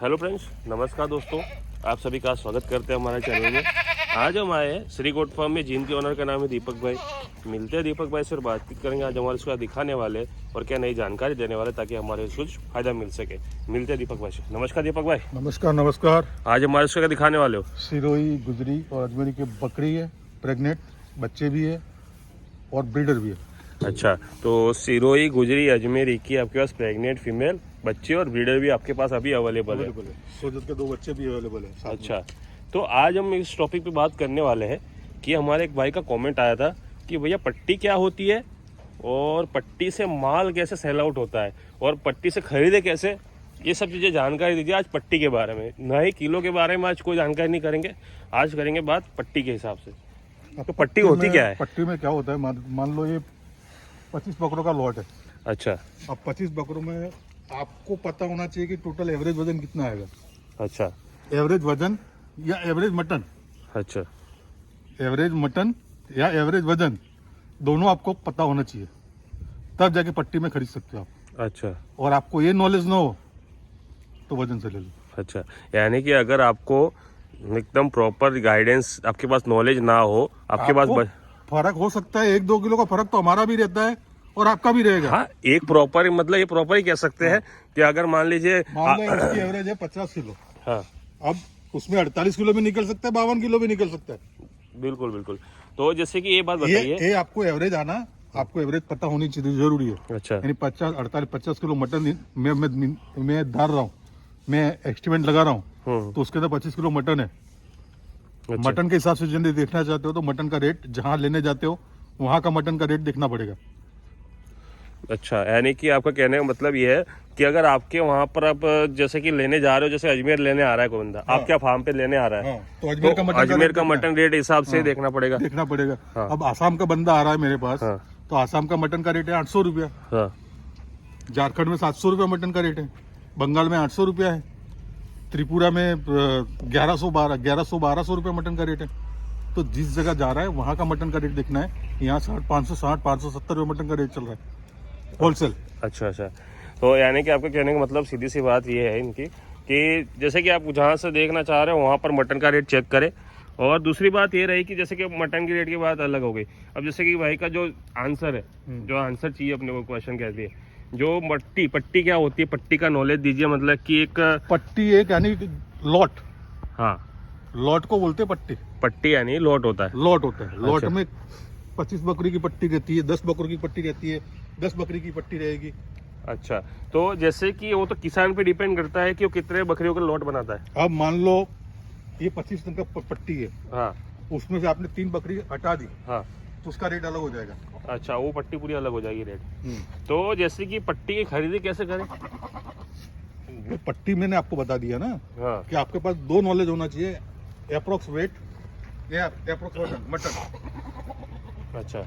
Hello friends, नमस्कार दोस्तों, आप सभी का स्वागत करते हैं हमारे चैनल में। आज हम आए हैं श्री गोट फार्म में, जिनके ओनर का नाम है दीपक भाई। मिलते हैं दीपक भाई से और बातचीत करेंगे। आज हमारे उसका दिखाने वाले और क्या नई जानकारी देने वाले, ताकि हमारे कुछ फायदा मिल सके। मिलते हैं दीपक भाई से। नमस्कार दीपक भाई। नमस्कार नमस्कार। आज हमारे उसका दिखाने वाले हो? सिरोही, गुजरी और अजमेरी की बकरी है, प्रेग्नेंट, बच्चे भी है और ब्रीडर भी है। अच्छा, तो सिरोही, गुजरी, अजमेरी की आपके पास प्रेग्नेंट फीमेल, बच्चे और ब्रीडर भी आपके पास अभी अवेलेबल है। सोजत के 2 बच्चे भी अवेलेबल है। अच्छा, तो आज हम इस टॉपिक पे बात करने वाले हैं कि हमारे एक भाई का कमेंट आया था कि भैया पट्टी क्या होती है और पट्टी से माल कैसे सेल आउट होता है और पट्टी से खरीदे कैसे, ये सब चीज़ें जानकारी दीजिए आज पट्टी के बारे में। ना ही किलो के बारे में आज कोई जानकारी नहीं करेंगे, आज करेंगे बात पट्टी के हिसाब से। तो पट्टी होती क्या है? पट्टी में क्या होता है, मान लो ये 25 बकरों का लॉट है। अच्छा। अब 25 बकरों में आपको पता होना चाहिए कि टोटल एवरेज वजन कितना आएगा। अच्छा। एवरेज वजन या एवरेज मटन, अच्छा। एवरेज मटन या एवरेज वजन दोनों आपको पता होना चाहिए, तब जाके पट्टी में खरीद सकते हो आप। अच्छा। और आपको ये नॉलेज ना हो तो वजन से ले लो। अच्छा, यानी कि अगर आपको एकदम प्रॉपर गाइडेंस, आपके पास नॉलेज ना हो, आपके पास फर्क हो सकता है, 1-2 किलो का फर्क तो हमारा भी रहता है और आपका भी रहेगा। हाँ, एक प्रॉपर मतलब ये प्रॉपर ही कह सकते हैं कि अगर मान लीजिए इसकी एवरेज है 50 किलो। हाँ, अब उसमें 48 किलो भी निकल सकता है, 52 किलो भी निकल सकता है। बिल्कुल बिल्कुल। तो जैसे कि ये बात बताइए, ये आपको एवरेज आना, आपको एवरेज पता होनी चाहिए, जरूरी है। अच्छा। यानी 50 किलो मटन मैं धार रहा हूँ, मैं एस्टिमेट लगा रहा हूँ, तो उसके अंदर 25 किलो मटन है। अच्छा। मटन के हिसाब से यदि देखना चाहते हो तो मटन का रेट जहाँ लेने जाते हो वहाँ का मटन का रेट देखना पड़ेगा। अच्छा, यानी कि आपका कहने का मतलब ये है कि अगर आपके वहाँ पर आप जैसे कि लेने जा रहे हो, जैसे अजमेर लेने आ रहा है कोई बंदा, हाँ। आपके फार्म पे लेने आ रहा है, तो अजमेर का मटन रेट हिसाब से देखना पड़ेगा। हाँ। अब आसाम का बंदा आ रहा है मेरे पास, हाँ। तो आसाम का मटन का रेट है 800 रुपया। हाँ। झारखंड में 700 रुपया मटन का रेट है, बंगाल में 800 रुपया है, त्रिपुरा में 1100-1200 रुपया मटन का रेट है। तो जिस जगह जा रहा है वहाँ का मटन का रेट देखना है। यहाँ 570 रुपये मटन का रेट चल रहा है होलसेल। अच्छा अच्छा, तो यानी कि आपके कहने का मतलब सीधी सी बात ये है इनकी कि जैसे कि आप जहाँ से देखना चाह रहे हो वहाँ पर मटन का रेट चेक करें। और दूसरी बात ये रही कि जैसे कि मटन की रेट की बात अलग हो गई। अब जैसे कि भाई का जो आंसर है, जो आंसर चाहिए अपने को, क्वेश्चन कहती है जो पट्टी क्या होती है, पट्टी का नॉलेज दीजिए। मतलब कि एक पट्टी एक यानी लॉट। हाँ, लॉट को बोलते हैं पट्टी। पट्टी यानी लॉट होता है। लॉट होता है। लॉट अच्छा। में 25 बकरी की पट्टी रहती है, 10 बकरी की पट्टी रहती है, 10 बकरी की पट्टी रहेगी। अच्छा, तो जैसे कि वो तो किसान पे डिपेंड करता है कि वो कितने बकरियों का लॉट बनाता है। अब मान लो ये 25 टन का पट्टी है, हाँ, उसमें से आपने 3 बकरी हटा दी, हाँ। तो उसका रेट अलग हो जाएगा। अच्छा, वो पट्टी पूरी अलग हो जाएगी रेट। तो जैसे कि पट्टी की खरीदी कैसे करें? वो पट्टी मैंने आपको बता दिया ना, हाँ। कि आपके पास 2 नॉलेज होना चाहिए, अप्रोक्स वेट या अप्रोक्स वजन मटन। अच्छा,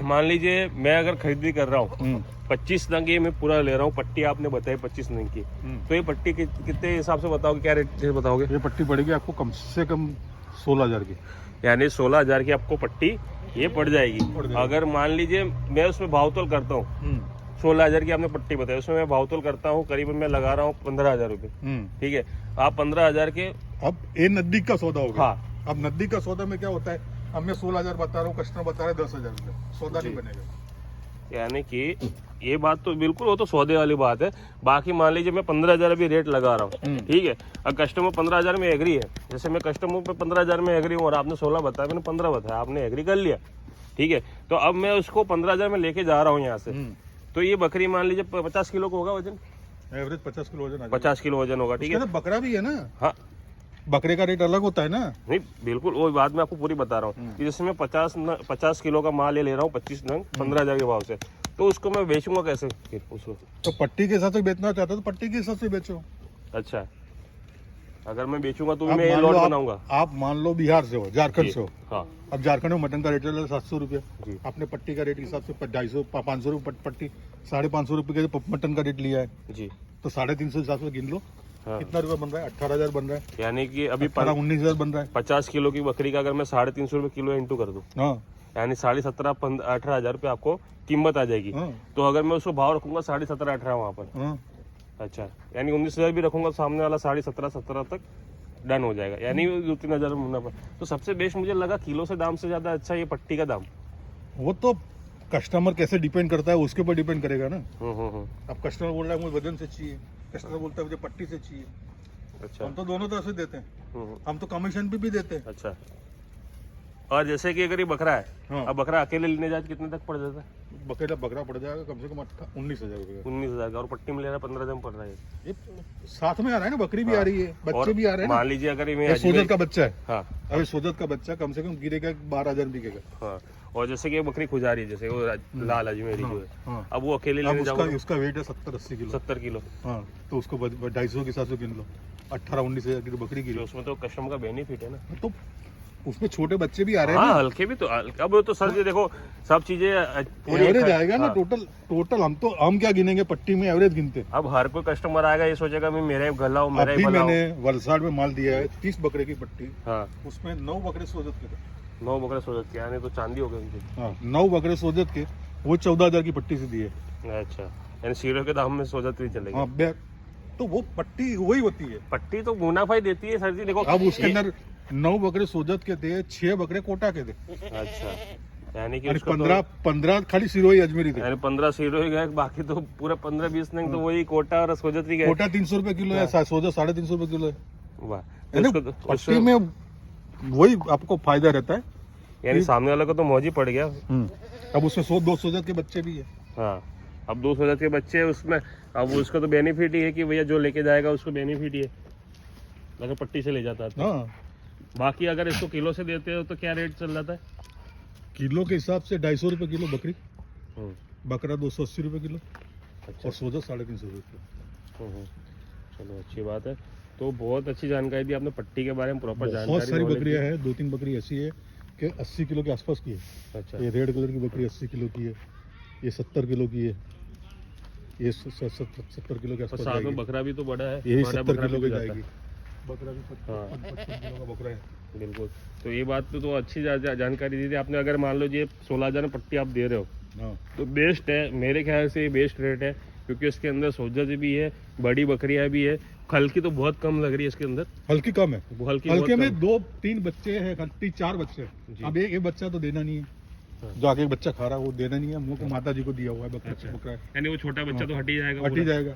मान लीजिए मैं अगर खरीदी कर रहा हूँ 25 नंग, ये मैं पूरा ले रहा हूँ, पट्टी आपने बताई 25 नंग की, तो ये पट्टी कितने हिसाब से बताओगे, क्या रेट से बताओगे? ये पट्टी पड़ेगी आपको कम से कम 16,000 की। यानी 16,000 की आपको पट्टी ये पड़ जाएगी। अगर मान लीजिए मैं उसमें भावतोल करता हूँ, 16,000 की आपने पट्टी बताई, उसमें मैं भावतोल करता हूँ, करीबन मैं लगा रहा हूँ 15,000 रुपये। ठीक है, आप 15,000 के। अब ये नजदीक का सौदा होगा। हाँ। अब नजदीक का सौदा में क्या होता है, अब मैं 16,000 बता रहा हूँ, कस्टमर बता रहा है 10,000 रुपये, सौदा नहीं बनेगा। यानी कि ये बात तो बिल्कुल, वो तो सौदे वाली बात है। बाकी मान लीजिए मैं 15,000 अभी रेट लगा रहा हूँ, ठीक है, अब कस्टमर 15,000 में एग्री है, जैसे मैं कस्टमर पे 15,000 में एग्री हूँ और आपने 16 बताया, मैंने 15 बताया, आपने एग्री कर लिया, ठीक है, तो अब मैं उसको 15,000 में लेके जा रहा हूँ यहाँ से, तो ये बकरी मान लीजिए 50 किलो का होगा वजन, एवरेज 50 किलो वजन। 50 किलो वजन होगा, ठीक है। बकरा भी है ना। हाँ, बकरे का रेट अलग होता है ना। नहीं बिल्कुल, वो बात मैं आपको पूरी बता रहा हूँ कि जैसे मैं 50 किलो का माल ये ले रहा हूँ 25 नंग 15,000 के भाव से, तो उसको मैं बेचूंगा कैसे फिर उसको? तो पट्टी के हिसाब से बेचना चाहता हो तो पट्टी के हिसाब से बेचो। अच्छा, अगर मैं बेचूंगा तो मैं ये लॉट बनाऊंगा। आप मान लो बिहार से हो, झारखंड से हो। हाँ। अब झारखंड में मटन का रेट है 700 रुपये, जी। आपने पट्टी का रेट के हिसाब से 250-500 रुपये पट्टी, 550 रुपये का मटन का रेट लिया है जी, तो 350 हिसाब से गिन लो। हाँ। कितना रुपया बन रहा है? 18,000 बन रहा है। यानी कि अभी 19,000 बन रहा है। 50 किलो की बकरी का अगर मैं 350 रुपये किलो इंटू कर दूं, हाँ। यानी 17,500-18,000 रुपये आपको कीमत आ जाएगी। हाँ। तो अगर मैं उसको भाव रखूंगा 17,500-18,000 वहाँ पर, हाँ। अच्छा, यानी 19,000 भी रखूंगा तो सामने वाला 17,500 तक डन हो जाएगा, यानी 2-3 हज़ार मुनाफा। तो सबसे बेस्ट मुझे लगा किलो से दाम से ज़्यादा अच्छा ये पट्टी का दाम। वो तो कस्टमर कैसे डिपेंड करता है उसके ऊपर डिपेंड करेगा ना। हम्म। अब कस्टमर बोल रहा है मुझे वजन से चाहिए, कस्टमर बोलता है मुझे पट्टी से चाहिए। अच्छा। हम तो दोनों तरह से देते हैं, हम तो कमीशन भी देते हैं। अच्छा, और जैसे कि अगर ये बकरा है, हाँ। अब बकरा अकेले लेने जाए तो कितने तक पड़ जाता है? बकरा पड़ जाएगा कम से कम 19,000 रुपये 19,000 का, और पट्टी में लेना 15,000 पड़ रहा है। ये साथ में आ रहा है ना, बकरी भी आ रही है, बच्चे भी आ रहे हैं ना। मान लीजिए अगर ये ये सोजत का बच्चा है, हाँ अभी सोजत का बच्चा कम से कम गिरेगा 12,000 बिकेगा। हाँ, और जैसे कि ये बकरी खुजारी है, जैसे वो लाल अजमेरी जो है, हाँ। अब वो अकेले अब लेने जाओगे उसका वेट है 70-80 किलो। 70 किलो, हाँ, तो उसको 250 के हिसाब से गिन लो, 18-19,000 की बकरी तो गिरी। उसमें तो कस्टमर का बेनिफिट है ना। तो उसमें छोटे बच्चे भी आ रहे हैं हाँ, ना। हल्के भी तो, अब वो तो सर जी देखो सब चीजें एवरेज आएगा ना। टोटल हम क्या गिनेंगे, पट्टी में एवरेज गिनते हैं। अब हर कोई कस्टमर आएगा ये सोचेगा मैं मेरे गला हो, मेरा ही अभी भला हो। मैंने वलसाड़ में माल दिया है 30 बकरे की पट्टी, हाँ, उसमें 9 बकरे सोजत के थे। 9 बकरे सोचत के, यानी तो चांदी हो गई उनकी। हाँ, 9 बकरे सोजत के, वो 14,000 की पट्टी से दिए। अच्छा, यानी सीरो के दाम में सोचत भी चलेगी। हाँ, तो वो पट्टी वही होती है। पट्टी तो मुनाफा ही देती है सर जी, देखो अब उसके अंदर 9 बकरे सोजत के थे, 6 बकरे कोटा के थे, अच्छा, यानी कि और उसका 15 खाली सिरोही अजमेरी थे। यानी 15 सीरो ही गए, बाकी तो पूरा 15-20 नहीं तो वही कोटा और सोजत ही गए। कोटा 300 रुपए किलो है, सोजत 350 रुपए किलो है। वाह, यानी उसको तो- पट्टी में वही आपको फायदा रहता है। यानी सामने वाले को तो मौज ही पड़ गया। अब उसमें 100-200 सोजत के बच्चे भी है। हाँ, अब 200 के बच्चे हैं उसमें, अब उसका तो बेनिफिट ही है कि भैया जो लेके जाएगा उसको बेनिफिट ही है, अगर पट्टी से ले जाता है तो। हाँ, बाकी अगर इसको किलो से देते हो तो क्या रेट चल जाता है? किलो के हिसाब से 250 रुपए किलो बकरी, हम्म, बकरा 280 रुपए किलो, अच्छा। और सोजत 350 रुपए। चलो अच्छी बात है। तो बहुत अच्छी जानकारी दी आपने पट्टी के बारे में, प्रॉपर जानकारी। बहुत सारी knowledge बकरियां हैं, 2-3 बकरी ऐसी है कि 80 किलो के आसपास की है। दी। अच्छा, ये रेड कलर की बकरी 80 किलो की है, ये 70 किलो की है, ये 70 किलो के और आसपास साथ में जाएगी। बकरा भी तो बड़ा है, यही बड़ा 70 बकरा किलो भी की जाता है। जाएगी। बकरा भी 55 किलो का बकरा है। बिल्कुल, तो ये बात तो अच्छी जानकारी दी थी आपने। अगर मान लो ये 16,000 में पट्टी आप दे रहे हो हाँ, तो बेस्ट है, मेरे ख्याल से ये बेस्ट रेट है, क्योंकि इसके अंदर सोजत भी है, बड़ी बकरियां भी है, हल्की तो बहुत कम लग रही है इसके अंदर, हल्की कम है। वो हल्की हल्के बहुत में कम। 2-3 बच्चे हैं, 4 बच्चे जी। हैं। अब एक बच्चा तो देना नहीं है, हाँ। जो आगे एक बच्चा खा रहा है वो देना नहीं है, मुंह को माता जी को दिया हुआ है बकरा। अच्छा। बकरा है, यानी वो छोटा बच्चा तो हट ही जाएगा, हट ही पूरा। जाएगा।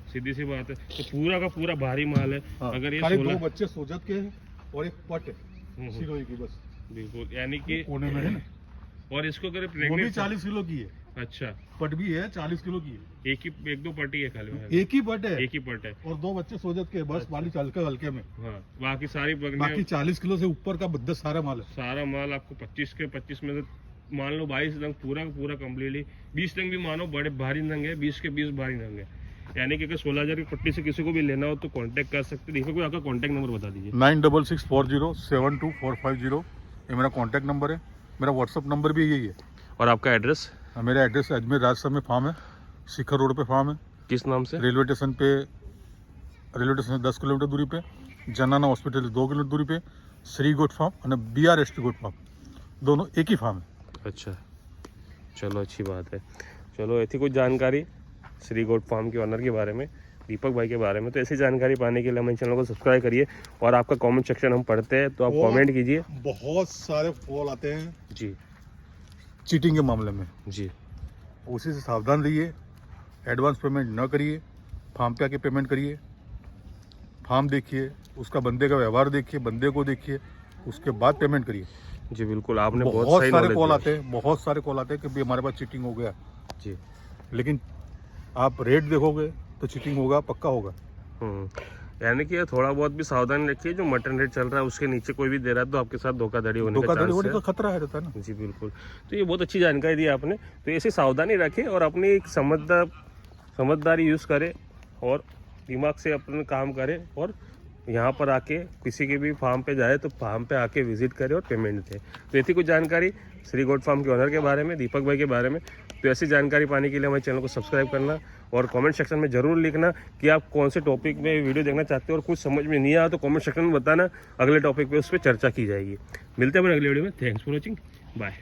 सीधी सी बात है, तो पूरा का पूरा भारी माल है। हाँ, अगर ये खाली 2 16 बच्चे सोजत के हैं और एक पट है सिरोही की, बस बिल्कुल, यानी कि कोने में है ना। और इसको अगर वो भी प्रेग्नेंट, 40 किलो की है, अच्छा, पट भी है 40 किलो की है। एक दो पट्टी है खाली, एक ही पट है एक ही पट है। और 2 बच्चे सोजत के, बस वाली हल्के में। हाँ, बाकी सारी बाकी बकरियां, 40 किलो से ऊपर का 10 सारा माल है। सारा माल आपको 25 में से मान लो 22 नंग पूरा का पूरा कम्प्लीटली, 20 नंग भी मानो बड़े भारी नंग है, 20 के 20 भारी नंग है। यानी कि अगर 16,000 की पट्टी से किसी को भी लेना हो तो कांटेक्ट कर सकते हैं। दीपक भाई आपका कांटेक्ट नंबर बता दीजिए। 9664072450 ये मेरा कांटेक्ट नंबर है। मेरा व्हाट्सअप नंबर भी यही है। और आपका एड्रेस मेरा एड्रेस अजमेर राजसर में फार्म है, शिखर रोड पे फार्म है। किस नाम से? रेलवे स्टेशन से 10 किलोमीटर दूरी पे, जनाना हॉस्पिटल 2 किलोमीटर दूरी पे, श्री गोट फार्म और BRST गोट फार्म, दोनों एक ही फार्म है। अच्छा, चलो अच्छी बात है। चलो ऐसी कुछ जानकारी श्री गोट फार्म के ऑनर के बारे में, दीपक भाई के बारे में। तो ऐसी जानकारी पाने के लिए हमारे चैनल को सब्सक्राइब करिए, और आपका कमेंट सेक्शन हम पढ़ते हैं तो आप कमेंट कीजिए। बहुत सारे कॉल आते हैं जी चीटिंग के मामले में, जी, उसी से सावधान रहिए। एडवांस पेमेंट न करिए, फार्म पे आके पेमेंट करिए। फार्म देखिए, उसका बंदे का व्यवहार देखिए, बंदे को देखिए, उसके बाद पेमेंट करिए। जी बिल्कुल, आपने बहुत बहुत सही सारे knowledge कॉल दिया। आते हैं, बहुत सारे कॉल आते हैं कि भाई हमारे पास चीटिंग हो गया, जी, लेकिन आप रेट देखोगे तो चीटिंग होगा, पक्का होगा। यानी कि थोड़ा बहुत भी सावधानी रखिए। जो मटन रेट चल रहा है उसके नीचे कोई भी दे रहा है तो आपके साथ धोखाधड़ी होने का धोखाधड़ी चांस होने है। का खतरा है, रहता है ना। जी बिल्कुल, तो ये बहुत अच्छी जानकारी दी आपने। तो ऐसी सावधानी रखें और अपनी एक समझदारी यूज़ करें और दिमाग से अपना काम करें, और यहाँ पर आके किसी के भी फार्म पे जाए तो फार्म पे आके विजिट करें और पेमेंट दें। तो ऐसी कुछ जानकारी श्री गोट फार्म के ऑनर के बारे में, दीपक भाई के बारे में। तो ऐसी जानकारी पाने के लिए हमारे चैनल को सब्सक्राइब करना, और कमेंट सेक्शन में ज़रूर लिखना कि आप कौन से टॉपिक में वीडियो देखना चाहते हो, और कुछ समझ में नहीं आया तो कमेंट सेक्शन में बताना, अगले टॉपिक पे उस पर चर्चा की जाएगी। मिलते हैं अपने अगले वीडियो में। Thanks for watching, bye.